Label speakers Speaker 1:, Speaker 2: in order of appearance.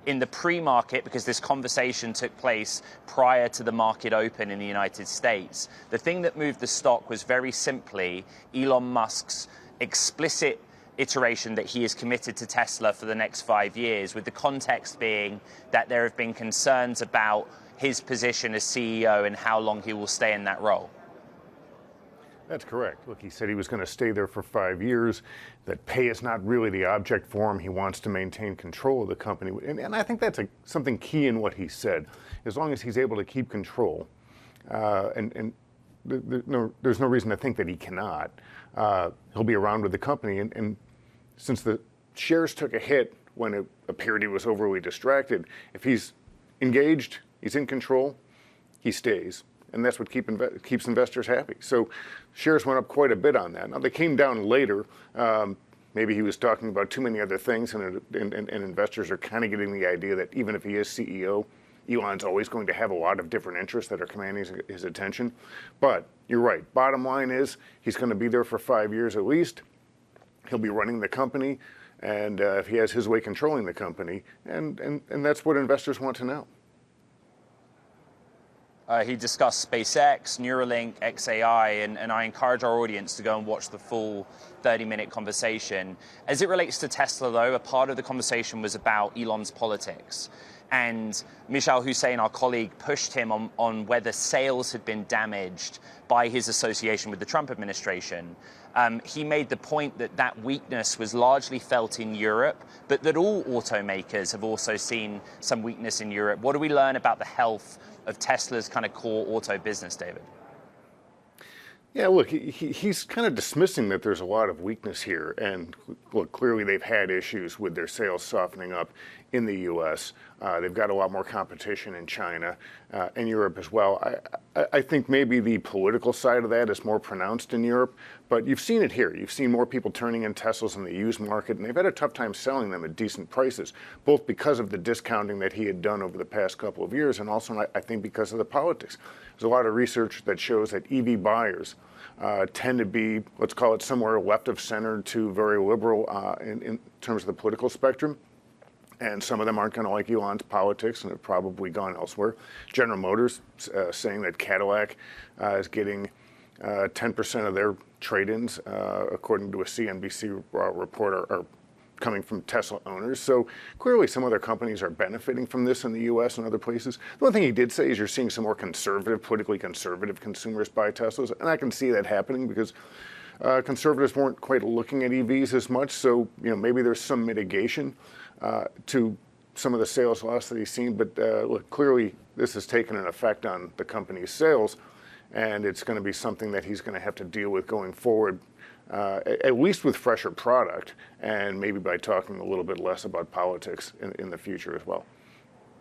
Speaker 1: in the pre-market, because this conversation took place prior to the market open in the United States, the thing that moved the stock was very simply Elon Musk's explicit iteration that he is committed to Tesla for the next 5 years, with the context being that there have been concerns about his position as CEO and how long he will stay in that role.
Speaker 2: That's correct. Look, he said he was going to stay there for 5 years, that pay is not really the object for him. He wants to maintain control of the company. And I think that's something key in what he said. As long as he's able to keep control, there's no reason to think that he cannot, he'll be around with the company. And since the shares took a hit when it appeared he was overly distracted, if he's engaged, he's in control, he stays. And that's what keeps investors happy. So shares went up quite a bit on that. Now, they came down later. Maybe he was talking about too many other things, and investors are kind of getting the idea that even if he is CEO, Elon's always going to have a lot of different interests that are commanding his attention. But you're right. Bottom line is he's going to be there for 5 years at least. He'll be running the company, and if he has his way controlling the company, and that's what investors want to know.
Speaker 1: He discussed SpaceX, Neuralink, XAI, and I encourage our audience to go and watch the full 30-minute conversation. As it relates to Tesla, though, a part of the conversation was about Elon's politics. And Michal Hussein, our colleague, pushed him on whether sales had been damaged by his association with the Trump administration. He made the point that that weakness was largely felt in Europe, but that all automakers have also seen some weakness in Europe. What do we learn about the health of Tesla's kind of core auto business, David?
Speaker 2: Yeah, look, he's kind of dismissing that there's a lot of weakness here. And look, clearly they've had issues with their sales softening up in the U.S. They've got a lot more competition in China and Europe as well. I think maybe the political side of that is more pronounced in Europe, but you've seen it here. You've seen more people turning in Teslas in the used market, and they've had a tough time selling them at decent prices, both because of the discounting that he had done over the past couple of years, and also I think because of the politics. There's a lot of research that shows that EV buyers tend to be, let's call it somewhere left of center to very liberal in terms of the political spectrum. And some of them aren't going to like Elon's politics and have probably gone elsewhere. General Motors saying that Cadillac is getting 10% of their trade-ins, according to a CNBC report, are coming from Tesla owners. So clearly some other companies are benefiting from this in the U.S. and other places. The one thing he did say is you're seeing some more conservative, politically conservative consumers buy Teslas. And I can see that happening because conservatives weren't quite looking at EVs as much. So maybe there's some mitigation to some of the sales loss that he's seen. But look, clearly this has taken an effect on the company's sales. And it's going to be something that he's going to have to deal with going forward, at least with fresher product, and maybe by talking a little bit less about politics in the future as well.